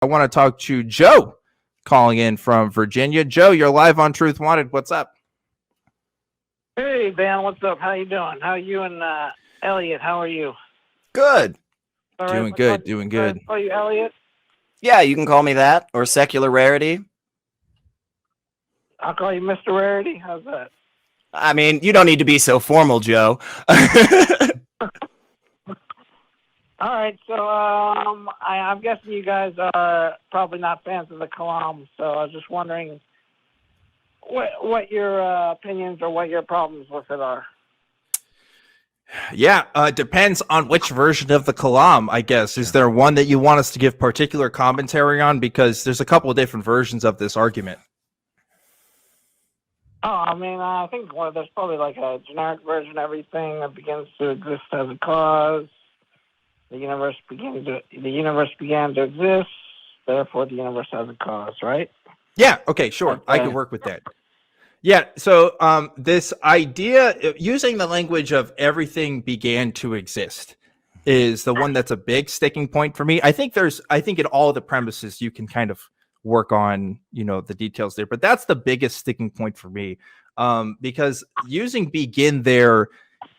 I want to talk to Joe calling in from Virginia. Joe, you're live on Truth Wanted. What's up? Hey, Dan, what's up? How you doing? How you and Elliot, how are you? Good. Doing good. Are you Elliot? Yeah, you can call me that, or Secular Rarity. I'll call you Mr. Rarity. How's that? I mean, you don't need to be so formal, Joe. All right, so I'm guessing you guys are probably not fans of the Kalam, so I was just wondering what your opinions or what your problems with it are. Yeah, depends on which version of the Kalam, I guess. Is there one that you want us to give particular commentary on? Because there's a couple of different versions of this argument. Oh, I mean, I think there's probably like a generic version of everything that begins to exist as a cause. The universe began to exist, therefore the universe has a cause, right? Yeah, okay, sure. Okay. I can work with that. Yeah, so this idea, using the language of everything began to exist, is the one that's a big sticking point for me. I think in all the premises you can kind of work on, the details there, but that's the biggest sticking point for me, because using begin there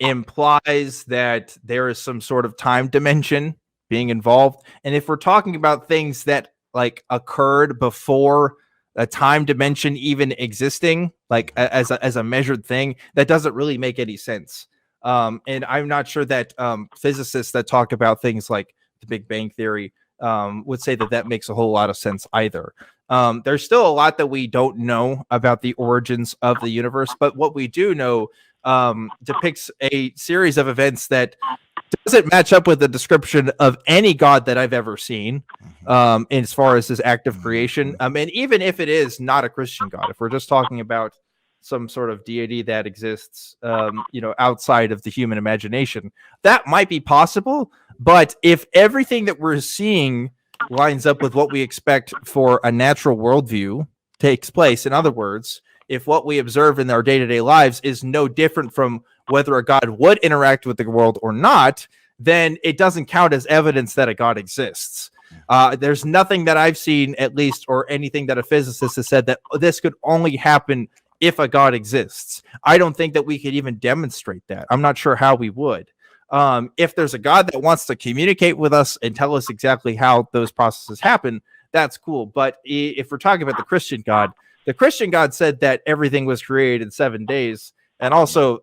implies that there is some sort of time dimension being involved. And if we're talking about things that like occurred before a time dimension even existing, like as a measured thing, that doesn't really make any sense. And I'm not sure that physicists that talk about things like the Big Bang Theory would say that makes a whole lot of sense either. There's still a lot that we don't know about the origins of the universe, but what we do know depicts a series of events that doesn't match up with the description of any god that I've ever seen, as far as his act of creation. And even if it is not a Christian god, if we're just talking about some sort of deity that exists, outside of the human imagination, that might be possible. But if everything that we're seeing lines up with what we expect for a natural worldview takes place, in other words, if what we observe in our day-to-day lives is no different from whether a god would interact with the world or not, then it doesn't count as evidence that a god exists. There's nothing that I've seen, at least, or anything that a physicist has said that this could only happen if a god exists. I don't think that we could even demonstrate that. I'm not sure how we would. If there's a god that wants to communicate with us and tell us exactly how those processes happen, that's cool. But if we're talking about the Christian god said that everything was created in 7 days, and also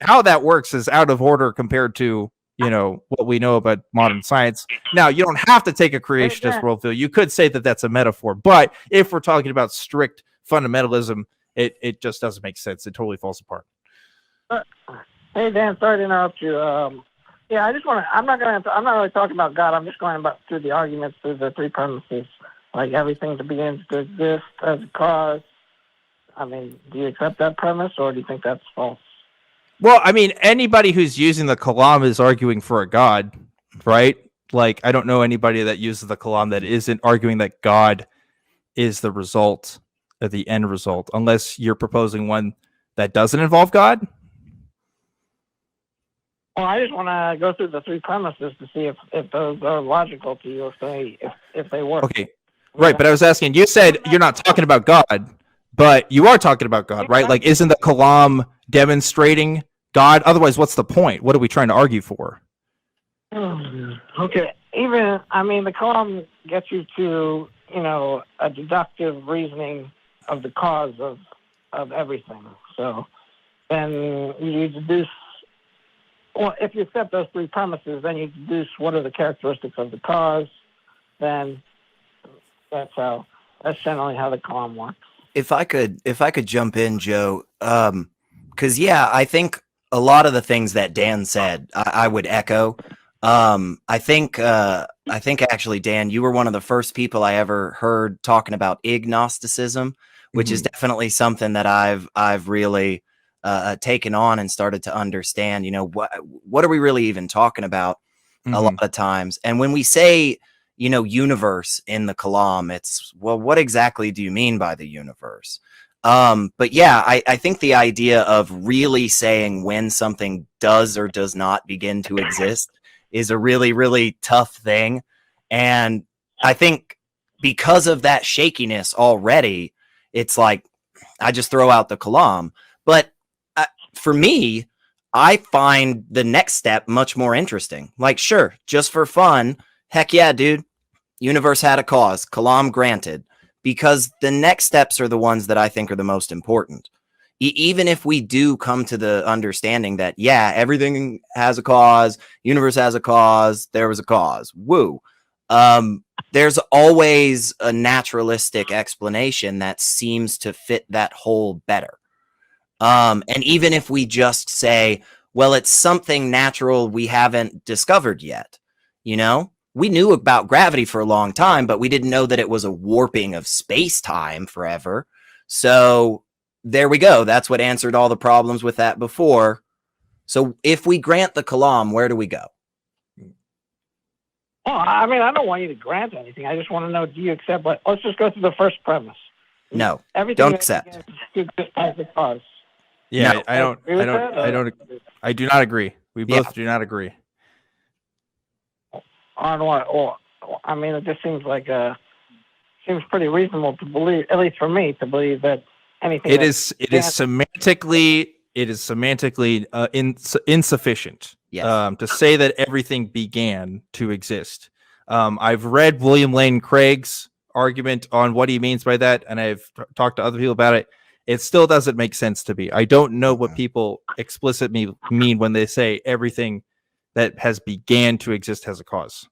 how that works is out of order compared to what we know about modern science. Now, you don't have to take a creationist worldview. You could say that that's a metaphor, but if we're talking about strict fundamentalism, it just doesn't make sense. It totally falls apart. Hey, Dan, sorry to interrupt you. Yeah, I just want to. I'm not really talking about God. I'm just going through the arguments, through the three premises, like everything that begins to exist as a cause. I mean, do you accept that premise, or do you think that's false? Well, I mean, anybody who's using the Kalam is arguing for a god, right? Like, I don't know anybody that uses the Kalam that isn't arguing that God is the result of the end result, unless you're proposing one that doesn't involve God. Well, I just want to go through the three premises to see if those are logical to you, if they work. Okay, right. But I was asking, you said you're not talking about God, but you are talking about God, right? Like, isn't the Kalam demonstrating God? Otherwise, what's the point? What are we trying to argue for? Okay. The Kalam gets you to, a deductive reasoning of the cause of everything. So then you deduce. Well, if you accept those three premises, then you deduce what are the characteristics of the cause. Then that's generally how the Kalam works. If I could jump in, Joe, because I think a lot of the things that Dan said, I would echo. I think actually, Dan, you were one of the first people I ever heard talking about agnosticism, which is definitely something that I've really taken on and started to understand. What are we really even talking about a lot of times? And when we say universe in the Kalam, it's, well, what exactly do you mean by the universe? But yeah, I think the idea of really saying when something does or does not begin to exist is a really, really tough thing. And I think because of that shakiness already, it's like I just throw out the kalam. But for me, I find the next step much more interesting. Like, sure, just for fun, heck yeah, dude, universe had a cause, kalam granted, because the next steps are the ones that I think are the most important. Even if we do come to the understanding that, yeah, everything has a cause, universe has a cause, there was a cause, woo. There's always a naturalistic explanation that seems to fit that whole better. And even if we just say, well, it's something natural we haven't discovered yet, you know? We knew about gravity for a long time, but we didn't know that it was a warping of space-time forever. So there we go. That's what answered all the problems with that before. So if we grant the kalam, where do we go? Well, I mean, I don't want you to grant anything. I just want to know, do you accept what? Let's just go through the first premise. No, Everything don't that accept. exists has a cause. Yeah, No. I do not agree. We both do not agree. On what? Or, I mean, it just seems like seems pretty reasonable to believe, at least for me, to believe that anything. It is semantically insufficient. Yes. To say that everything began to exist. I've read William Lane Craig's argument on what he means by that, and I've talked to other people about it. It still doesn't make sense to me. I don't know what people explicitly mean when they say everything that has began to exist has a cause.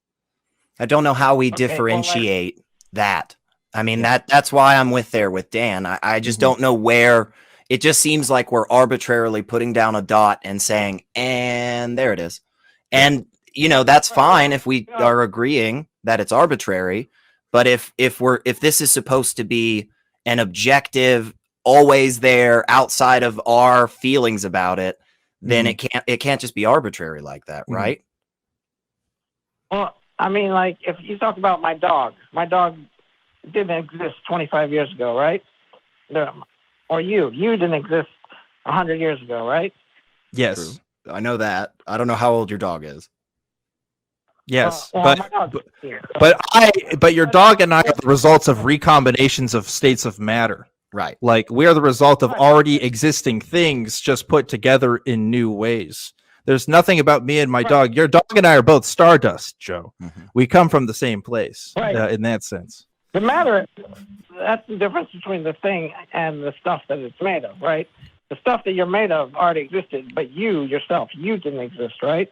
I don't know how we differentiate that. I mean, that's why I'm with Dan. I just don't know where. It just seems like we're arbitrarily putting down a dot and saying, and there it is. And, you know, that's fine if we are agreeing that it's arbitrary. But if this is supposed to be an objective, always there outside of our feelings about it, then it can't just be arbitrary like that, right? Well, I mean, like, if you talk about my dog didn't exist 25 years ago, right? Or you didn't exist 100 years ago, right? Yes. True. I know that. I don't know how old your dog is. Yes, my dog's here. but your dog and I are the results of recombinations of states of matter. Right. Like, we are the result of already existing things just put together in new ways. There's nothing about me and my dog. Your dog and I are both stardust, Joe. We come from the same place, in that sense. The matter, that's the difference between the thing and the stuff that it's made of, right? The stuff that you're made of already existed, but you didn't exist, right?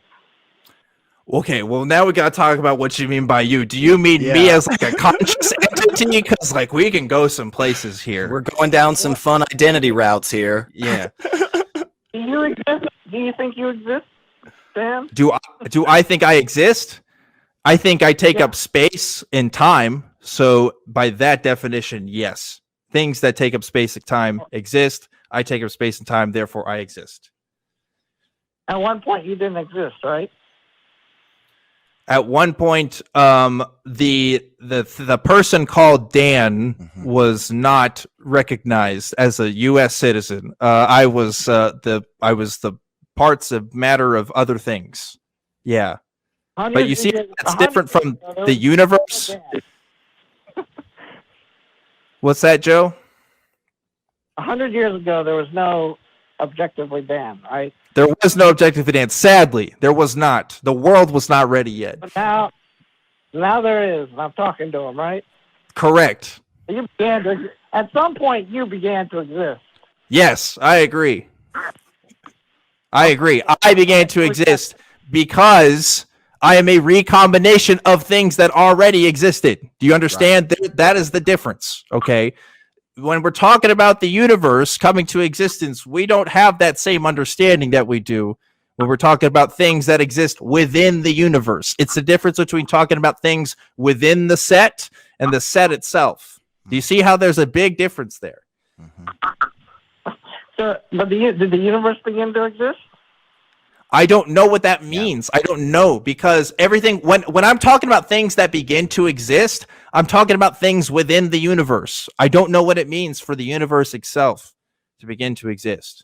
Okay, well, now we got to talk about what you mean by you. Do you mean me as like a conscious entity? Because like we can go some places here. We're going down some fun identity routes here. Yeah. Do you exist? Do you think you exist, Dan? Do I think I exist? I think I take up space and time. So by that definition, yes. Things that take up space and time exist. I take up space and time, therefore I exist. At one point, you didn't exist, right? At one point, the person called Dan was not recognized as a U.S. citizen. I was the parts of matter of other things. Yeah, but you see, that's different from the universe. What's that, Joe? 100 years ago, there was no ObjectivelyDan, right? There was no ObjectivelyDan. Sadly, there was not. The world was not ready yet. But now there is, and I'm talking to him, right? Correct. At some point, you began to exist. Yes, I agree. I began to exist because I am a recombination of things that already existed. Do you understand? Right. That is the difference, okay? When we're talking about the universe coming to existence, we don't have that same understanding that we do when we're talking about things that exist within the universe. It's the difference between talking about things within the set and the set itself. Do you see how there's a big difference there? So, but did the universe begin to exist? I don't know what that means. I don't know, because everything, when I'm talking about things that begin to exist, I'm talking about things within the universe. I don't know what it means for the universe itself to begin to exist.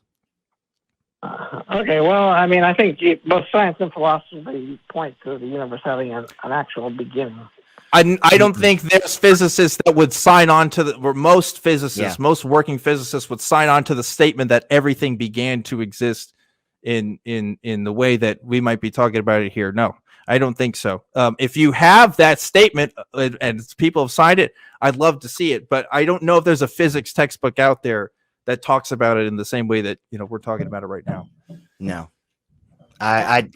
Okay, well, I mean, I think both science and philosophy point to the universe having an actual beginning. I don't think there's physicists that would sign on to the, or most physicists, most working physicists would sign on to the statement that everything began to exist in the way that we might be talking about it here. No, I don't think so. If you have that statement and people have signed it, I'd love to see it, but I don't know if there's a physics textbook out there that talks about it in the same way that, you know, we're talking about it right now. No. I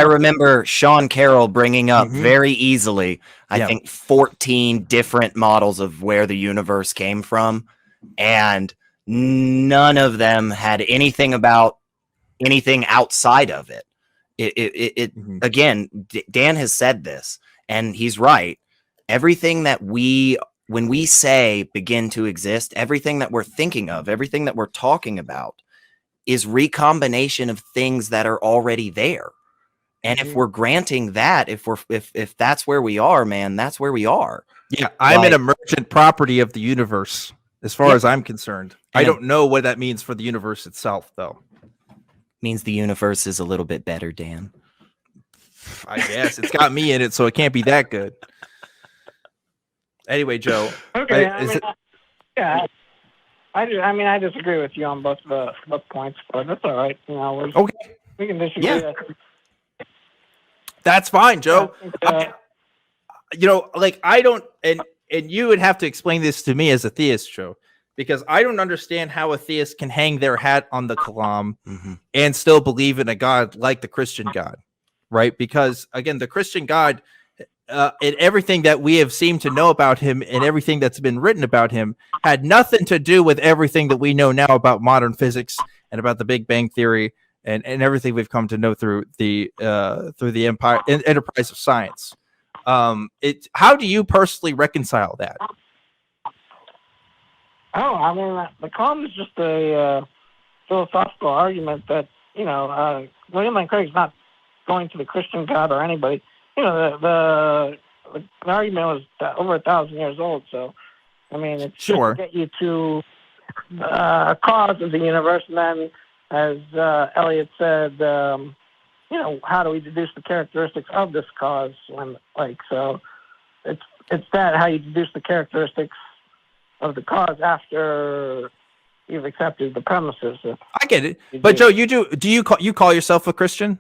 remember Sean Carroll bringing up very easily, I think 14 different models of where the universe came from, and none of them had anything about anything outside of it. Again, Dan has said this, and he's right. Everything that when we say begin to exist, everything that we're thinking of, everything that we're talking about is recombination of things that are already there. And if we're granting that, if that's where we are, man, that's where we are. Yeah, I'm an emergent property of the universe, as far as I'm concerned. I don't know what that means for the universe itself, though. Means the universe is a little bit better, Dan. I guess it's got me in it, so it can't be that good. Anyway, Joe. Okay. I disagree with you on both points, but that's all right. You know, we can disagree. Yeah. That's fine, Joe. You know, like I don't, and you would have to explain this to me as a theist, Joe, because I don't understand how a theist can hang their hat on the Kalam and still believe in a God like the Christian God, right? Because again, the Christian God, and everything that we have seemed to know about him and everything that's been written about him had nothing to do with everything that we know now about modern physics and about the Big Bang Theory and everything we've come to know through the enterprise of science. How do you personally reconcile that? Oh, I mean, the Kalam is just a philosophical argument that, you know, William Lane Craig's not going to the Christian God or anybody. You know, the argument was over 1,000 years old, so, I mean, it's just to get you to the cause of the universe, and then, as Elliot said, you know, how do we deduce the characteristics of this cause? So it's that, how you deduce the characteristics of the cause after you've accepted the premises. I get it, but Joe, do you call yourself a Christian?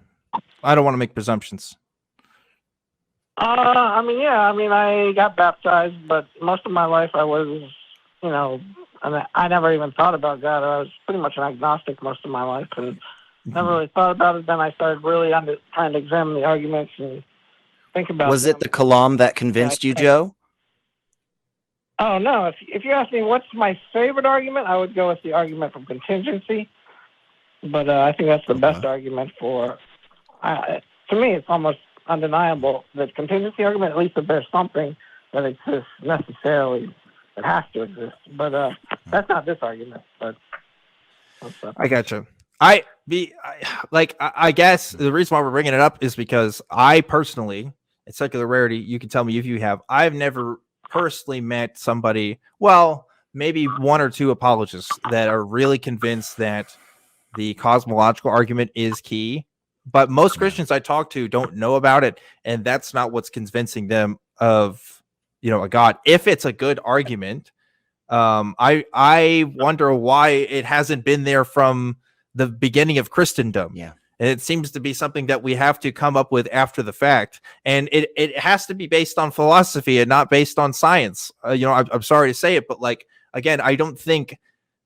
I don't want to make presumptions. I got baptized, but most of my life I was, you know, I never even thought about God. I was pretty much an agnostic most of my life, and never really thought about it. Then I started really trying to examine the arguments and think about. Was it the Kalam that convinced you, Joe? Oh no! If you ask me what's my favorite argument, I would go with the argument from contingency. But I think that's the best argument for. To me, it's almost undeniable that contingency argument, at least if there's something that exists necessarily, it has to exist. But that's not this argument. But I gotcha. I guess the reason why we're bringing it up is because I personally, at Secular Rarity, you can tell me if you have, I've never personally met somebody, well, maybe one or two apologists that are really convinced that the cosmological argument is key. But most Christians I talk to don't know about it, and that's not what's convincing them of, you know, a God. If it's a good argument, I wonder why it hasn't been there from the beginning of Christendom. Yeah, and it seems to be something that we have to come up with after the fact, and it has to be based on philosophy and not based on science. You know, I'm sorry to say it, but like again, I don't think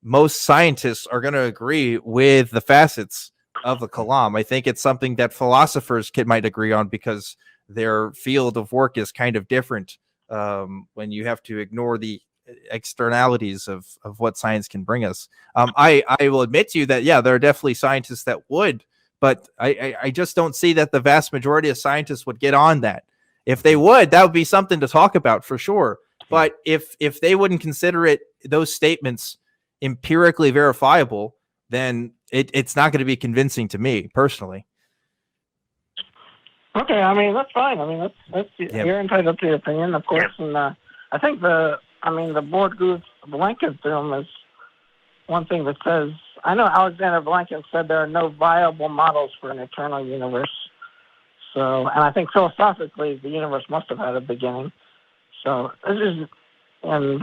most scientists are going to agree with the facets of the Kalam. I think it's something that philosophers might agree on because their field of work is kind of different when you have to ignore the externalities of what science can bring us. I will admit to you that, yeah, there are definitely scientists that would, but I just don't see that the vast majority of scientists would get on that. If they would, that would be something to talk about for sure. But if they wouldn't consider those statements empirically verifiable, then it's not going to be convincing to me personally. Okay, I mean that's fine. I mean that's you're entitled to your opinion, of course. And I think the Borde-Guth Vilenkin theorem is one thing that says. I know Alexander Vilenkin said there are no viable models for an eternal universe. So, and I think philosophically the universe must have had a beginning. So this is, and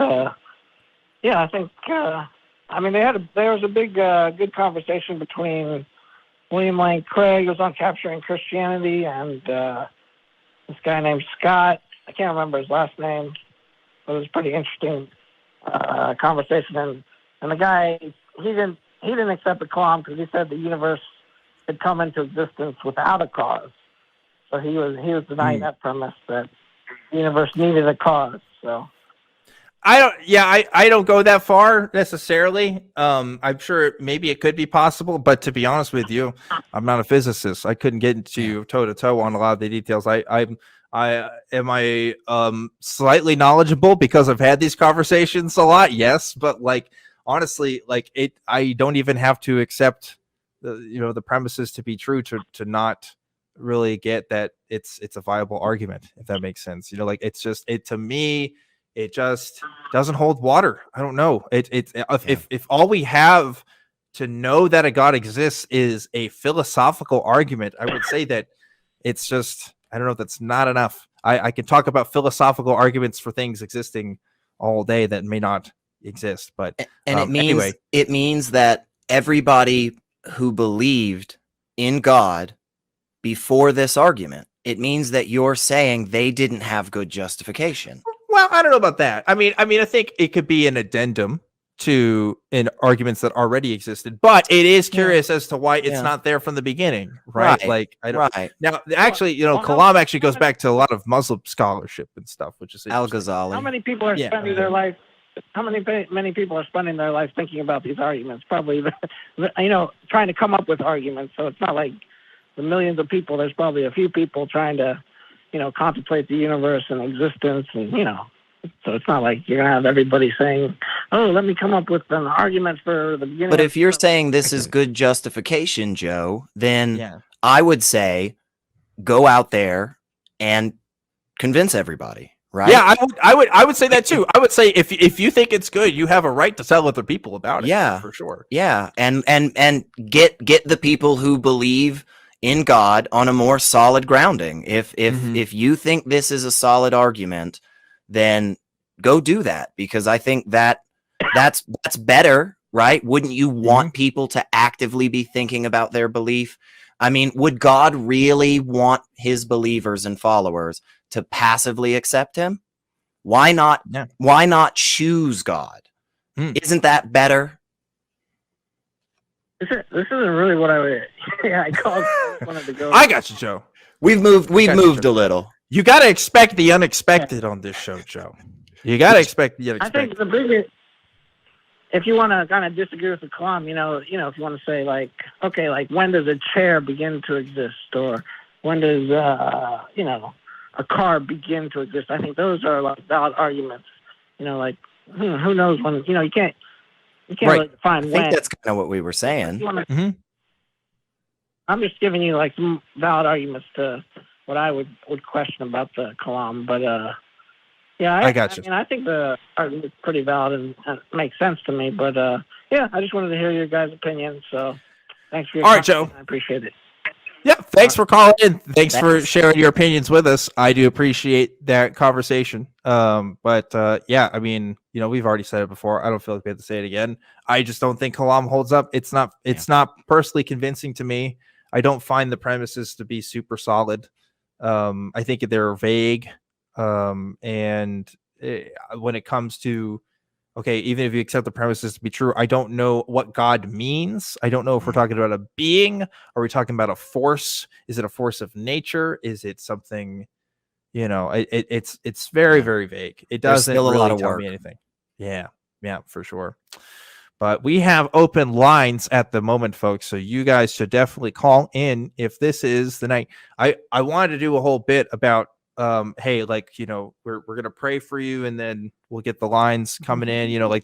yeah, I think I mean there was a big good conversation between William Lane Craig, who was on Capturing Christianity, and this guy named Scott. I can't remember his last name, but it was a pretty interesting conversation. And the guy, he didn't accept the Kalam because he said the universe had come into existence without a cause. So he was denying that premise that the universe needed a cause. So I don't go that far necessarily. I'm sure maybe it could be possible, but to be honest with you, I'm not a physicist. I couldn't get into toe to toe on a lot of the details. Am I slightly knowledgeable because I've had these conversations a lot? Yes, but like honestly, like I don't even have to accept the premises to be true to not really get that it's a viable argument, if that makes sense. Like it's just to me. It just doesn't hold water. I don't know. If all we have to know that a God exists is a philosophical argument, I would say that it's just, I don't know, that's not enough. I can talk about philosophical arguments for things existing all day that may not exist, but and anyway. it means that everybody who believed in God before this argument, it means that you're saying they didn't have good justification. Well, I don't know about that. I mean, I think it could be an addendum to arguments that already existed, but it is curious as to why it's not there from the beginning, right? Like, I don't. Right. Now, actually, Kalam actually goes back to a lot of Muslim scholarship and stuff, which is Al-Ghazali. How many people are spending their life? How many people are spending their life thinking about these arguments? Probably, trying to come up with arguments. So it's not like the millions of people. There's probably a few people trying to contemplate the universe and existence, and so it's not like you're gonna have everybody saying, "Oh, let me come up with an argument for the beginning." But if you're saying this is good justification, Joe, then I would say go out there and convince everybody, right? Yeah, I would say that too. I would say if you think it's good, you have a right to tell other people about it. Yeah, for sure. Yeah, and get the people who believe in God on a more solid grounding. If you think this is a solid argument, then go do that, because I think that's better, right? Wouldn't you want people to actively be thinking about their belief? I mean, would God really want his believers and followers to passively accept him? Why not? Yeah. Why not choose God? Isn't that better? This isn't really what I would. Yeah, I called. I wanted to go. I got you, Joe. We've moved a little. You got to expect the unexpected on this show, Joe. You got to expect the unexpected. I think the biggest, if you want to kind of disagree with the Kalam, if you want to say like, okay, like when does a chair begin to exist, or when does a car begin to exist? I think those are like valid arguments. Like who knows when? You can't really define when. I think that's kind of what we were saying. I'm just giving you like some valid arguments to what I would question about the Kalam, but I got you. I think the argument is pretty valid and makes sense to me, but I just wanted to hear your guys' opinion. So thanks for your time. All right, Joe. I appreciate it. Yeah, thanks for calling in. Thanks for sharing your opinions with us. I do appreciate that conversation. But I mean, we've already said it before. I don't feel like we have to say it again. I just don't think Kalam holds up. It's not personally convincing to me. I don't find the premises to be super solid. I think they're vague. When it comes to, okay, even if you accept the premises to be true, I don't know what God means. I don't know if we're talking about a being. Are we talking about a force? Is it a force of nature? Is it something, it's very, very vague. It doesn't really tell me anything. Yeah, for sure. But we have open lines at the moment, folks. So you guys should definitely call in if this is the night. I wanted to do a whole bit about, hey, like, we're going to pray for you, and then we'll get the lines coming in, like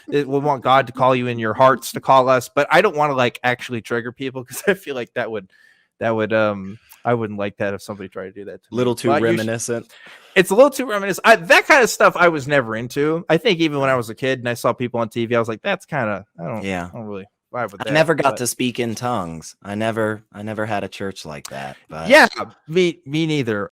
we want God to call you in your hearts to call us. But I don't want to like actually trigger people, because I feel like that would, I wouldn't like that if somebody tried to do that to me. Little too reminiscent. It's a little too reminiscent. That kind of stuff I was never into. I think even when I was a kid and I saw people on TV, I was like, that's kind of, I don't really vibe with that. I never got to speak in tongues. I never had a church like that. But yeah, me neither.